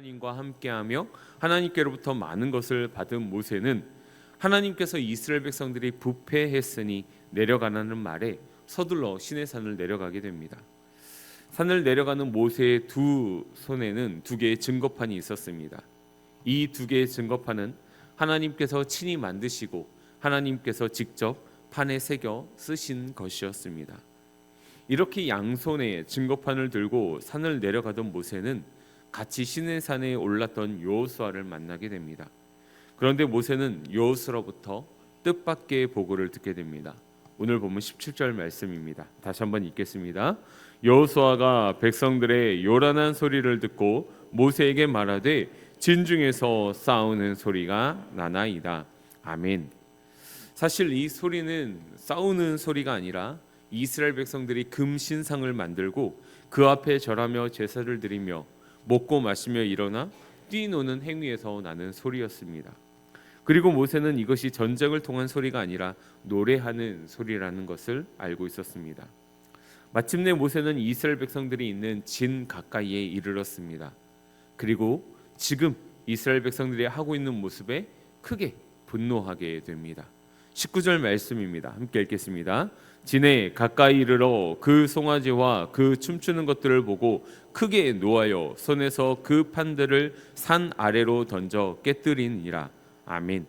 하나님과 함께하며 하나님께로부터 많은 것을 받은 모세는 하나님께서 이스라엘 백성들이 부패했으니 내려가라는 말에 서둘러 시내산을 내려가게 됩니다. 산을 내려가는 모세의 두 손에는 두 개의 증거판이 있었습니다. 이 두 개의 증거판은 하나님께서 친히 만드시고 하나님께서 직접 판에 새겨 쓰신 것이었습니다. 이렇게 양손에 증거판을 들고 산을 내려가던 모세는 같이 시내산에 올랐던 여호수아를 만나게 됩니다. 그런데 모세는 여호수아로부터 뜻밖의 보고를 듣게 됩니다. 오늘 보면 17절 말씀입니다. 다시 한번 읽겠습니다. 여호수아가 백성들의 요란한 소리를 듣고 모세에게 말하되 진중에서 싸우는 소리가 나나이다. 아멘. 사실 이 소리는 싸우는 소리가 아니라 이스라엘 백성들이 금신상을 만들고 그 앞에 절하며 제사를 드리며 먹고 마시며 일어나 뛰노는 행위에서 나는 소리였습니다. 그리고 모세는 이것이 전쟁을 통한 소리가 아니라 노래하는 소리라는 것을 알고 있었습니다. 마침내 모세는 이스라엘 백성들이 있는 진 가까이에 이르렀습니다. 그리고 지금 이스라엘 백성들이 하고 있는 모습에 크게 분노하게 됩니다. 19절 말씀입니다. 함께 읽겠습니다. 진에 가까이 이르러 그 송아지와 그 춤추는 것들을 보고 크게 노하여 손에서 그 판들을 산 아래로 던져 깨뜨리니라. 아멘.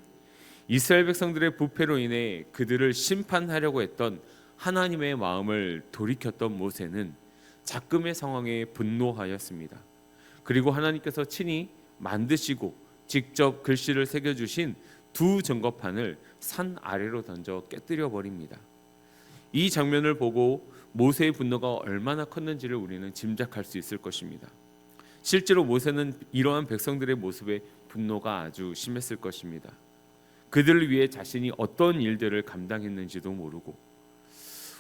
이스라엘 백성들의 부패로 인해 그들을 심판하려고 했던 하나님의 마음을 돌이켰던 모세는 작금의 상황에 분노하였습니다. 그리고 하나님께서 친히 만드시고 직접 글씨를 새겨주신 두 증거판을 산 아래로 던져 깨뜨려 버립니다. 이 장면을 보고 모세의 분노가 얼마나 컸는지를 우리는 짐작할 수 있을 것입니다. 실제로 모세는 이러한 백성들의 모습에 분노가 아주 심했을 것입니다. 그들을 위해 자신이 어떤 일들을 감당했는지도 모르고,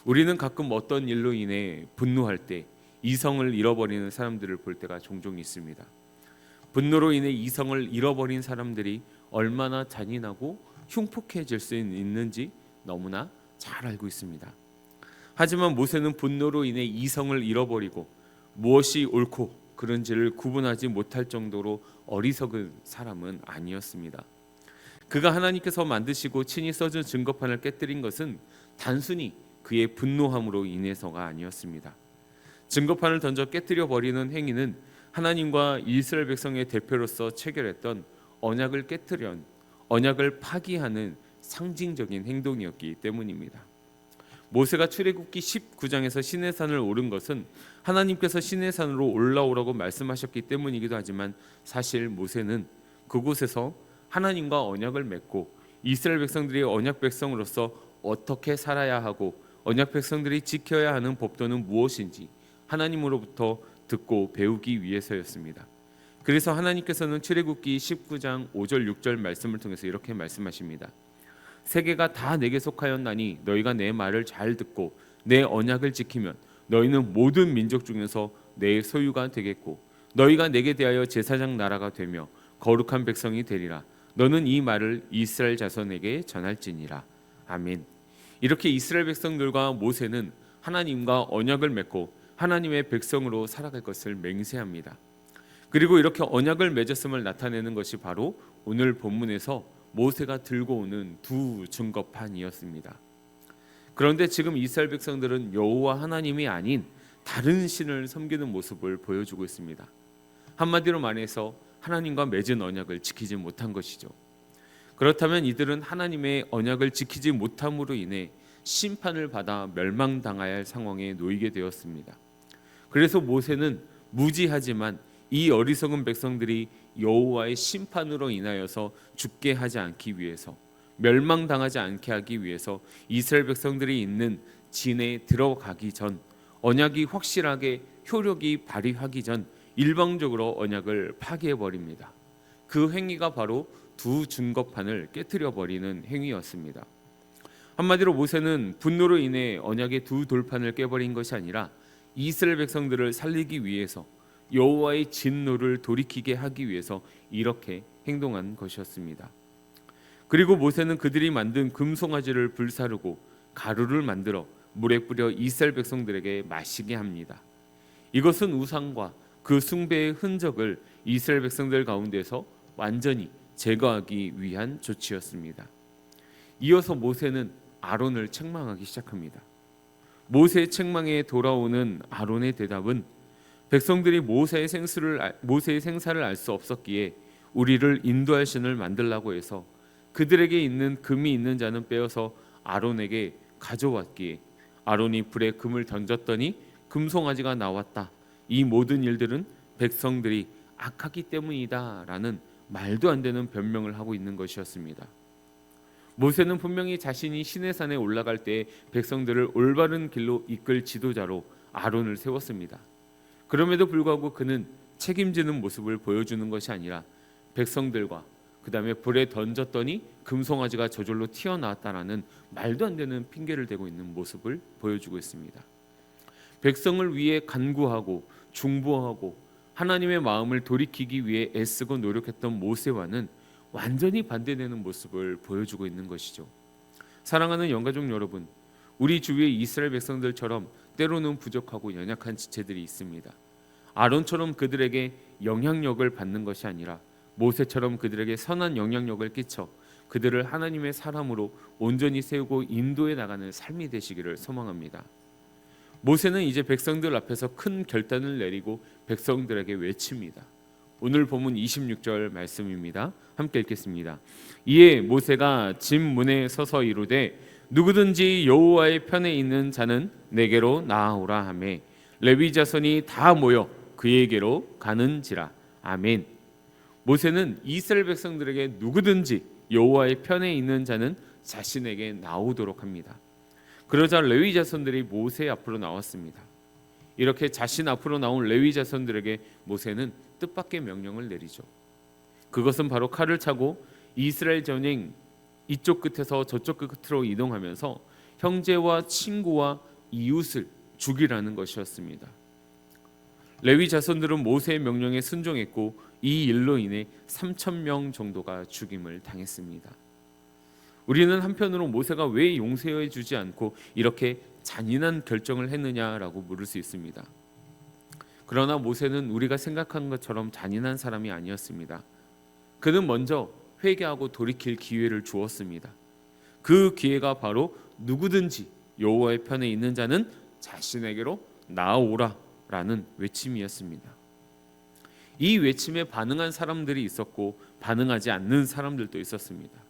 우리는 가끔 어떤 일로 인해 분노할 때 이성을 잃어버리는 사람들을 볼 때가 종종 있습니다. 분노로 인해 이성을 잃어버린 사람들이 얼마나 잔인하고 흉폭해질 수 있는지 너무나 잘 알고 있습니다. 하지만 모세는 분노로 인해 이성을 잃어버리고 무엇이 옳고 그른지를 구분하지 못할 정도로 어리석은 사람은 아니었습니다. 그가 하나님께서 만드시고 친히 써준 증거판을 깨뜨린 것은 단순히 그의 분노함으로 인해서가 아니었습니다. 증거판을 던져 깨뜨려 버리는 행위는 하나님과 이스라엘 백성의 대표로서 체결했던 언약을 깨뜨린, 언약을 파기하는 상징적인 행동이었기 때문입니다. 모세가 출애굽기 19장에서 시내산을 오른 것은 하나님께서 시내산으로 올라오라고 말씀하셨기 때문이기도 하지만, 사실 모세는 그곳에서 하나님과 언약을 맺고 이스라엘 백성들이 언약 백성으로서 어떻게 살아야 하고 언약 백성들이 지켜야 하는 법도는 무엇인지 하나님으로부터 듣고 배우기 위해서였습니다. 그래서 하나님께서는 출애굽기 19장 5절 6절 말씀을 통해서 이렇게 말씀하십니다. 세계가 다 내게 속하였나니 너희가 내 말을 잘 듣고 내 언약을 지키면 너희는 모든 민족 중에서 내 소유가 되겠고 너희가 내게 대하여 제사장 나라가 되며 거룩한 백성이 되리라. 너는 이 말을 이스라엘 자손에게 전할지니라. 아멘. 이렇게 이스라엘 백성들과 모세는 하나님과 언약을 맺고 하나님의 백성으로 살아갈 것을 맹세합니다. 그리고 이렇게 언약을 맺었음을 나타내는 것이 바로 오늘 본문에서 모세가 들고 오는 두 증거판이었습니다. 그런데 지금 이스라엘 백성들은 여호와 하나님이 아닌 다른 신을 섬기는 모습을 보여주고 있습니다. 한마디로 말해서 하나님과 맺은 언약을 지키지 못한 것이죠. 그렇다면 이들은 하나님의 언약을 지키지 못함으로 인해 심판을 받아 멸망당해야 할 상황에 놓이게 되었습니다. 그래서 모세는 무지하지만 이 어리석은 백성들이 여호와의 심판으로 인하여서 죽게 하지 않기 위해서, 멸망당하지 않게 하기 위해서 이스라엘 백성들이 있는 진에 들어가기 전, 언약이 확실하게 효력이 발휘하기 전 일방적으로 언약을 파괴해버립니다. 그 행위가 바로 두 증거판을 깨뜨려 버리는 행위였습니다. 한마디로 모세는 분노로 인해 언약의 두 돌판을 깨버린 것이 아니라 이스라엘 백성들을 살리기 위해서, 여호와의 진노를 돌이키게 하기 위해서 이렇게 행동한 것이었습니다. 그리고 모세는 그들이 만든 금송아지를 불사르고 가루를 만들어 물에 뿌려 이스라엘 백성들에게 마시게 합니다. 이것은 우상과 그 숭배의 흔적을 이스라엘 백성들 가운데서 완전히 제거하기 위한 조치였습니다. 이어서 모세는 아론을 책망하기 시작합니다. 모세의 책망에 돌아오는 아론의 대답은 백성들이 모세의 생사를 알 수 없었기에 우리를 인도할 신을 만들라고 해서 그들에게 있는 금이 있는 자는 빼어서 아론에게 가져왔기에 아론이 불에 금을 던졌더니 금송아지가 나왔다. 이 모든 일들은 백성들이 악하기 때문이다라는 말도 안 되는 변명을 하고 있는 것이었습니다. 모세는 분명히 자신이 시내산에 올라갈 때 백성들을 올바른 길로 이끌 지도자로 아론을 세웠습니다. 그럼에도 불구하고 그는 책임지는 모습을 보여주는 것이 아니라 백성들과 그 다음에 불에 던졌더니 금송아지가 저절로 튀어나왔다라는 말도 안 되는 핑계를 대고 있는 모습을 보여주고 있습니다. 백성을 위해 간구하고 중보하고 하나님의 마음을 돌이키기 위해 애쓰고 노력했던 모세와는 완전히 반대되는 모습을 보여주고 있는 것이죠. 사랑하는 영가족 여러분, 우리 주위의 이스라엘 백성들처럼 때로는 부족하고 연약한 지체들이 있습니다. 아론처럼 그들에게 영향력을 받는 것이 아니라 모세처럼 그들에게 선한 영향력을 끼쳐 그들을 하나님의 사람으로 온전히 세우고 인도해 나가는 삶이 되시기를 소망합니다. 모세는 이제 백성들 앞에서 큰 결단을 내리고 백성들에게 외칩니다. 오늘 본문 26절 말씀입니다. 함께 읽겠습니다. 이에 모세가 집 문에 서서 이르되 누구든지 여호와의 편에 있는 자는 내게로 나아오라 하매 레위 자손이 다 모여 그에게로 가는지라. 아멘. 모세는 이스라엘 백성들에게 누구든지 여호와의 편에 있는 자는 자신에게 나오도록 합니다. 그러자 레위 자손들이 모세 앞으로 나왔습니다. 이렇게 자신 앞으로 나온 레위 자손들에게 모세는 뜻밖의 명령을 내리죠. 그것은 바로 칼을 차고 이스라엘 전행 이쪽 끝에서 저쪽 끝으로 이동하면서 형제와 친구와 이웃을 죽이라는 것이었습니다. 레위 자손들은 모세의 명령에 순종했고 이 일로 인해 3,000명 정도가 죽임을 당했습니다. 우리는 한편으로 모세가 왜 용서해 주지 않고 이렇게 잔인한 결정을 했느냐라고 물을 수 있습니다. 그러나 모세는 우리가 생각한 것처럼 잔인한 사람이 아니었습니다. 그는 먼저 회개하고 돌이킬 기회를 주었습니다. 그 기회가 바로 누구든지 여호와의 편에 있는 자는 자신에게로 나아오라라는 외침이었습니다. 이 외침에 반응한 사람들이 있었고 반응하지 않는 사람들도 있었습니다.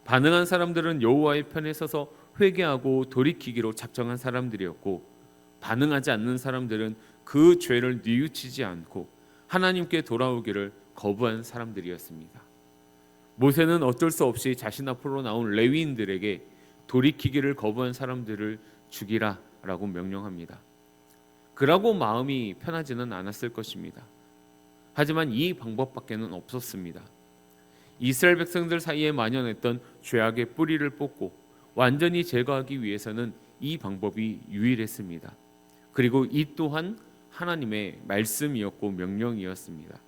반응한 사람들은 여호와의 편에 서서 회개하고 돌이키기로 작정한 사람들이었고 반응하지 않는 사람들은 그 죄를 뉘우치지 않고 하나님께 돌아오기를 거부한 사람들이었습니다. 모세는 어쩔 수 없이 자신 앞으로 나온 레위인들에게 돌이키기를 거부한 사람들을 죽이라라고 명령합니다. 그러고 마음이 편하지는 않았을 것입니다. 하지만 이 방법밖에는 없었습니다. 이스라엘 백성들 사이에 만연했던 죄악의 뿌리를 뽑고 완전히 제거하기 위해서는 이 방법이 유일했습니다. 그리고 이 또한 하나님의 말씀이었고 명령이었습니다.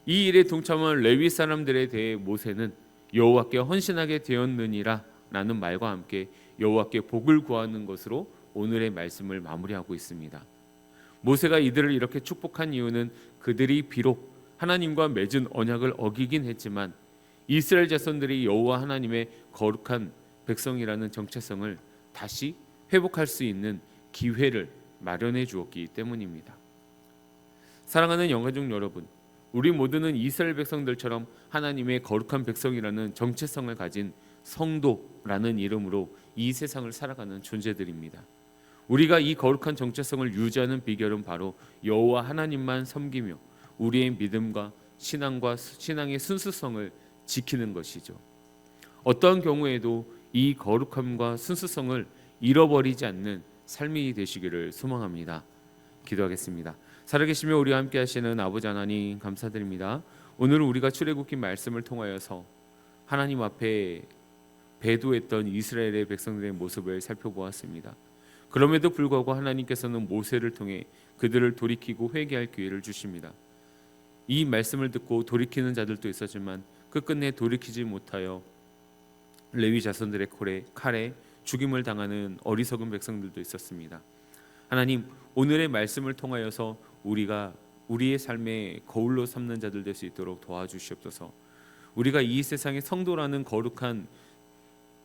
이 일에 동참한 레위 사람들에 대해 모세는 여호와께 헌신하게 되었느니라 라는 말과 함께 여호와께 복을 구하는 것으로 오늘의 말씀을 마무리하고 있습니다. 모세가 이들을 이렇게 축복한 이유는 그들이 비록 하나님과 맺은 언약을 어기긴 했지만 이스라엘 자손들이 여호와 하나님의 거룩한 백성이라는 정체성을 다시 회복할 수 있는 기회를 마련해 주었기 때문입니다. 사랑하는 영가족 여러분, 우리 모두는 이스라엘 백성들처럼 하나님의 거룩한 백성이라는 정체성을 가진 성도라는 이름으로 이 세상을 살아가는 존재들입니다. 우리가 이 거룩한 정체성을 유지하는 비결은 바로 여호와 하나님만 섬기며 우리의 믿음과 신앙의 순수성을 지키는 것이죠. 어떠한 경우에도 이 거룩함과 순수성을 잃어버리지 않는 삶이 되시기를 소망합니다. 기도하겠습니다. 살아계시며 우리와 함께 하시는 아버지 하나님 감사드립니다. 오늘 우리가 출애굽기 말씀을 통하여서 하나님 앞에 배도했던 이스라엘의 백성들의 모습을 살펴보았습니다. 그럼에도 불구하고 하나님께서는 모세를 통해 그들을 돌이키고 회개할 기회를 주십니다. 이 말씀을 듣고 돌이키는 자들도 있었지만 끝끝내 돌이키지 못하여 레위 자손들의 칼에 죽임을 당하는 어리석은 백성들도 있었습니다. 하나님, 오늘의 말씀을 통하여서 우리가 우리의 삶의 거울로 삼는 자들 될 수 있도록 도와주시옵소서. 우리가 이 세상의 성도라는 거룩한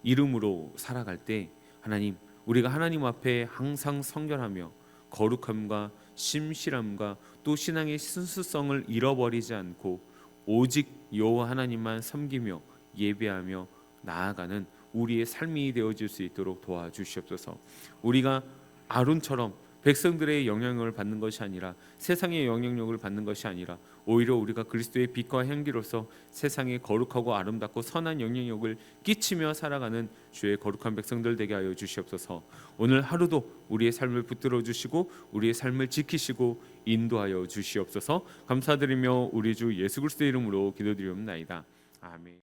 이름으로 살아갈 때 하나님, 우리가 하나님 앞에 항상 성결하며 거룩함과 심실함과 또 신앙의 순수성을 잃어버리지 않고 오직 여호와 하나님만 섬기며 예배하며 나아가는 우리의 삶이 되어질 수 있도록 도와주시옵소서. 우리가 아론처럼 백성들의 영향을 받는 것이 아니라 세상의 영향력을 받는 것이 아니라 오히려 우리가 그리스도의 빛과 향기로서 세상에 거룩하고 아름답고 선한 영향력을 끼치며 살아가는 주의 거룩한 백성들 되게 하여 주시옵소서. 오늘 하루도 우리의 삶을 붙들어 주시고 우리의 삶을 지키시고 인도하여 주시옵소서. 감사드리며 우리 주 예수 그리스도의 이름으로 기도드리옵나이다. 아멘.